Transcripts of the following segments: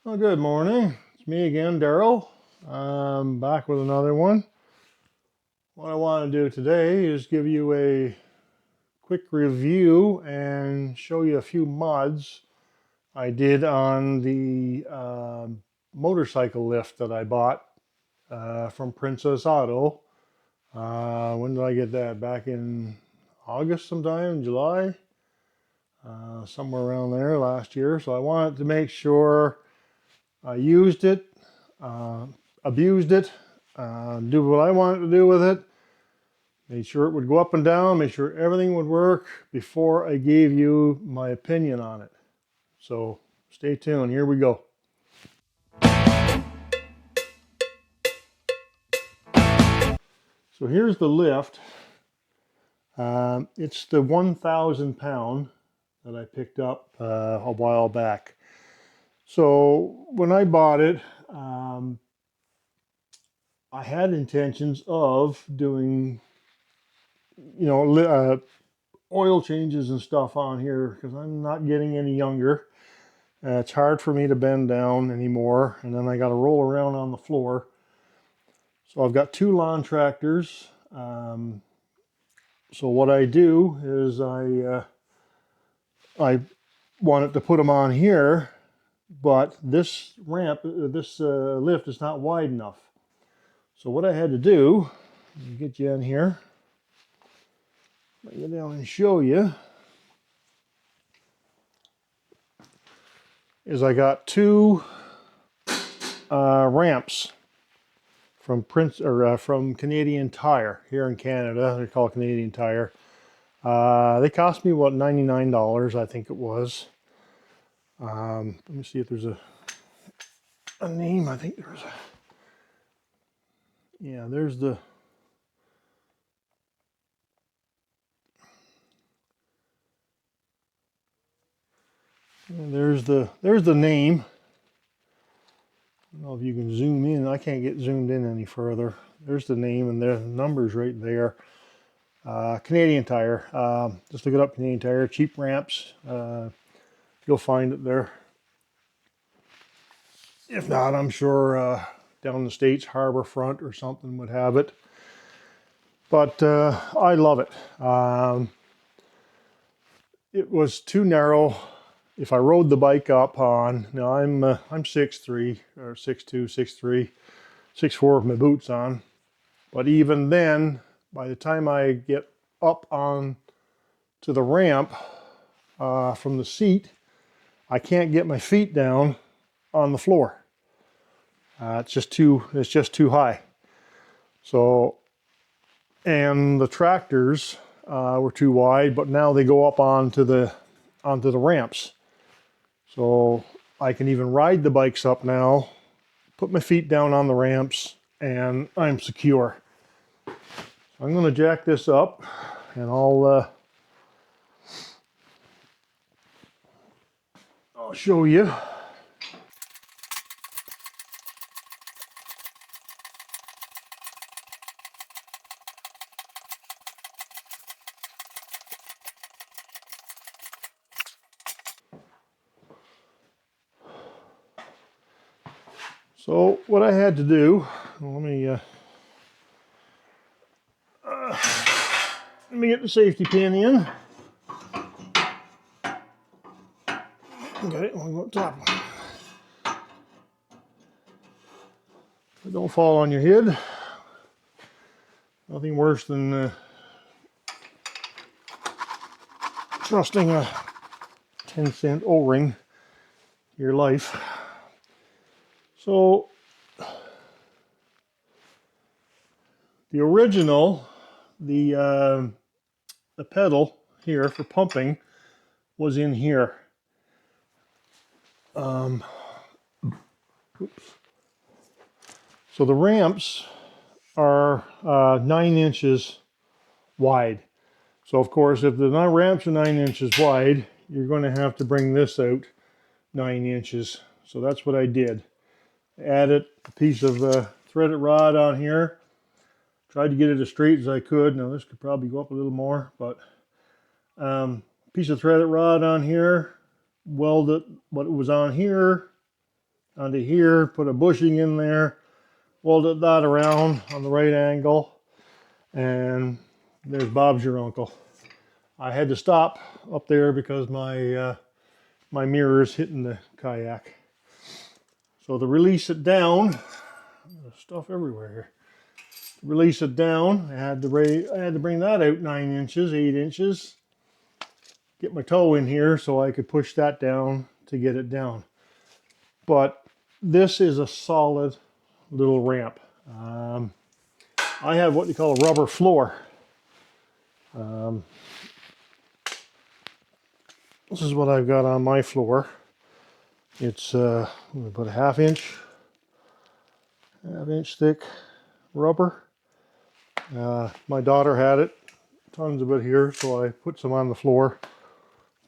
Well, good morning. It's me again, Daryl. I'm back with another one. What I want to do today is give you a quick review and show you a few mods I did on the motorcycle lift that I bought from Princess Auto. When did I get that? Back in August sometime, July, somewhere around there last year. So I wanted to make sure I used it, uh, abused it, do what I wanted to do with it, made sure it would go up and down, made sure everything would work before I gave you my opinion on it. So stay tuned. Here we go. So here's the lift. It's the 1,000 pound that I picked up a while back. So when I bought it, I had intentions of doing, oil changes and stuff on here because I'm not getting any younger. It's hard for me to bend down anymore, and then I got to roll around on the floor. So I've got two lawn tractors. So what I do is I wanted to put them on here, but this lift is not wide enough. So what I had to do, get you in here, get down and show you, is I got two ramps from Canadian Tire here in Canada. They're called Canadian Tire. They cost me about $99, I think it was. Let me see if there's a name. I think there's a, yeah, there's the name. I don't know if you can zoom in. I can't get zoomed in any further. There's the name and the numbers right there. Canadian Tire. Just look it up, Canadian Tire. Cheap ramps. You'll find it there. If not, I'm sure down in the States, Harbor Front or something would have it. But I love it. It was too narrow. If I rode the bike up on, now I'm 6'3", or 6'2", 6'3", 6'4" with my boots on. But even then, by the time I get up on to the ramp from the seat, I can't get my feet down on the floor. It's just too high. So, and the tractors were too wide, but now they go up onto the ramps. So I can even ride the bikes up now, put my feet down on the ramps, and I'm secure. So I'm going to jack this up, and I'll show you. So what I had to do, let me get the safety pin in. Okay, I'll go up top. Don't fall on your head. Nothing worse than trusting a 10-cent O-ring your life. So the original, the pedal here for pumping was in here. Oops. So the ramps are 9 inches wide. So of course, if the ramps are 9 inches wide, you're going to have to bring this out 9 inches. So that's what I did. Added a piece of threaded rod on here. Tried to get it as straight as I could. Now this could probably go up a little more, but piece of threaded rod on here. Welded what was on here onto here, put a bushing in there, welded that around on the right angle, and there's Bob's your uncle. I had to stop up there because my mirror is hitting the kayak. So to release it down, there's stuff everywhere here. To release it down, I had to bring that out 9 inches, 8 inches, get my toe in here so I could push that down to get it down. But this is a solid little ramp. I have what you call a rubber floor. This is what I've got on my floor. It's about a half inch thick rubber. My daughter had it, tons of it here, so I put some on the floor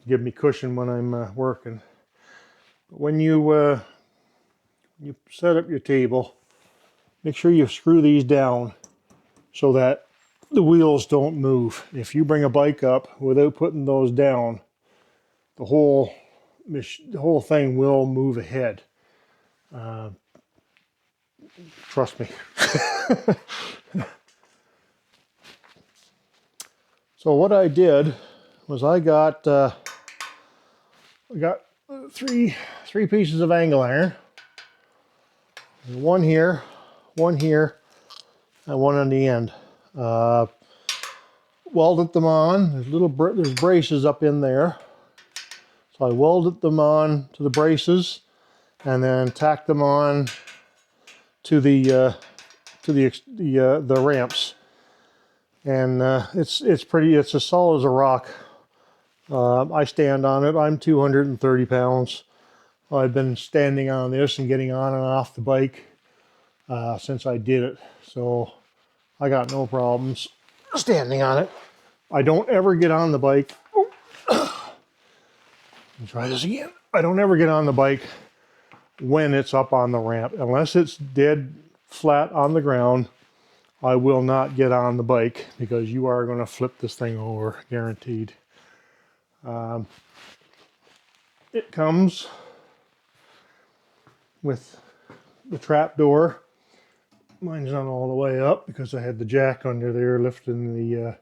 to give me cushion when I'm working. But when you set up your table, make sure you screw these down so that the wheels don't move. If you bring a bike up without putting those down, the whole thing will move ahead. Trust me. So what I did was I got three pieces of angle iron. One here, and one on the end. Welded them on. There's braces up in there. So I welded them on to the braces, and then tacked them on to the ramps. And it's as solid as a rock. I stand on it. I'm 230 pounds. I've been standing on this and getting on and off the bike since I did it. So I got no problems standing on it. I don't ever get on the bike. Let me try this again. I don't ever get on the bike when it's up on the ramp. Unless it's dead flat on the ground, I will not get on the bike because you are going to flip this thing over, guaranteed. It comes with the trap door. Mine's not all the way up because I had the jack under there lifting the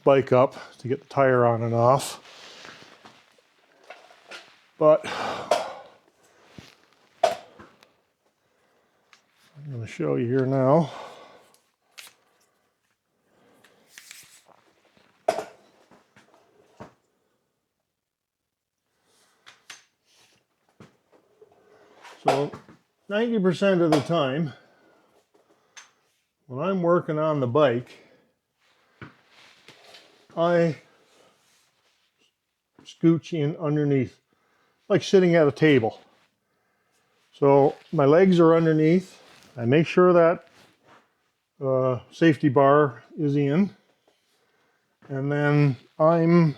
bike up to get the tire on and off. But I'm going to show you here now. So 90% of the time, when I'm working on the bike, I scooch in underneath, like sitting at a table. So my legs are underneath. I make sure that safety bar is in, and then I'm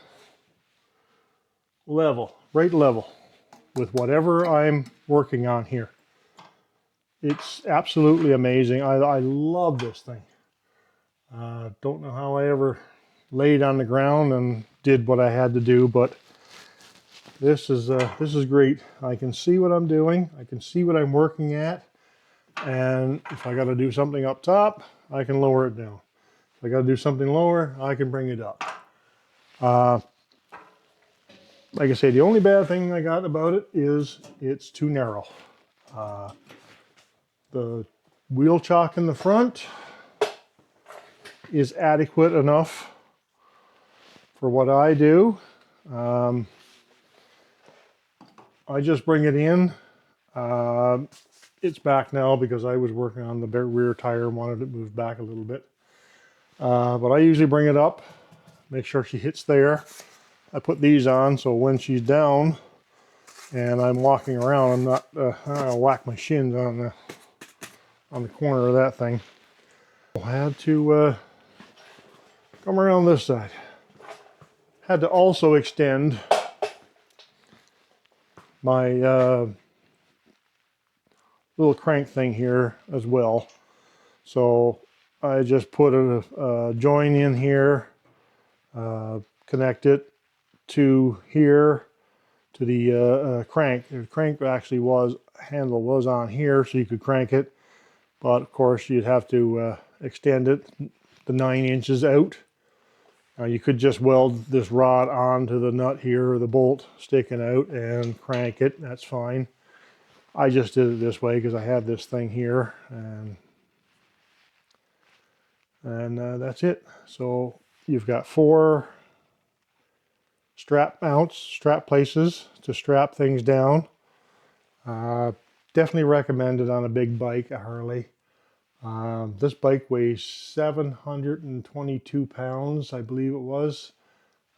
right level with whatever I'm working on here. It's absolutely amazing. I love this thing. Don't know how I ever laid on the ground and did what I had to do, but this is great. I can see what I'm doing. I can see what I'm working at, and if I got to do something up top, I can lower it down. If I got to do something lower, I can bring it up. Like I say, the only bad thing I got about it is it's too narrow. The wheel chock in the front is adequate enough for what I do. I just bring it in. It's back now because I was working on the rear tire and wanted it moved back a little bit. But I usually bring it up, make sure she hits there. I put these on so when she's down and I'm walking around, I'm not I'll whack my shins on the corner of that thing. I had to come around this side. Had to also extend my little crank thing here as well. So I just put a join in here, connect it to here crank. The crank actually handle was on here, so you could crank it. But of course, you'd have to extend it the 9 inches out. You could just weld this rod onto the nut here, or the bolt sticking out, and crank it. That's fine. I just did it this way because I had this thing here, and that's it. So you've got 4 strap mounts, strap places to strap things down. Definitely recommend it on a big bike, a Harley. This bike weighs 722 pounds, I believe it was,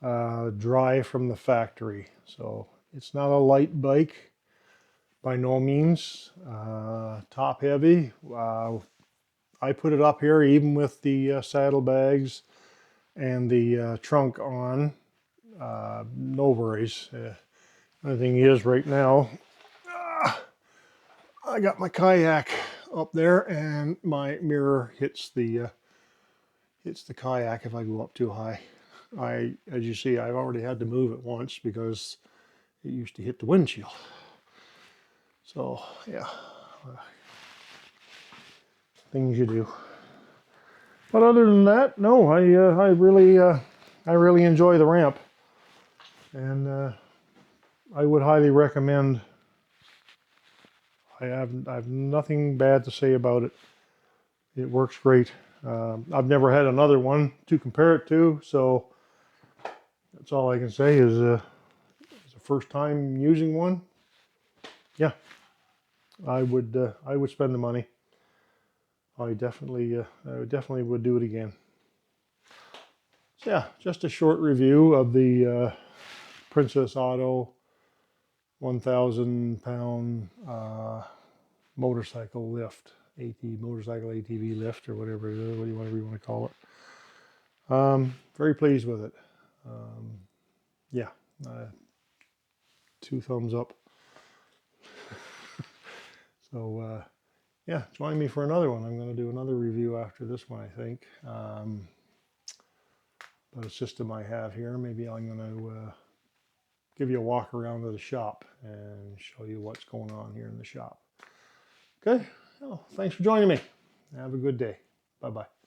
dry from the factory. So it's not a light bike by no means. Top heavy. I put it up here even with the saddlebags and the trunk on. No worries. The thing is, right now, I got my kayak up there, and my mirror hits the kayak if I go up too high. As you see, I've already had to move it once because it used to hit the windshield. So yeah, things you do. But other than that, no, I really enjoy the ramp, and I would highly recommend. I have nothing bad to say about it. It works great. I've never had another one to compare it to, so that's all I can say is it's the first time using one. Yeah, I would spend the money. I definitely would do it again. So yeah, just a short review of the Princess Auto 1,000 pound motorcycle lift, motorcycle ATV lift, or whatever it is, whatever you want to call it. Very pleased with it. Yeah, 2 thumbs up. So yeah, join me for another one. I'm going to do another review after this one, I think. But a system I have here. Maybe I'm going to give you a walk around to the shop and show you what's going on here in the shop. Okay, well, thanks for joining me. Have a good day. Bye-bye.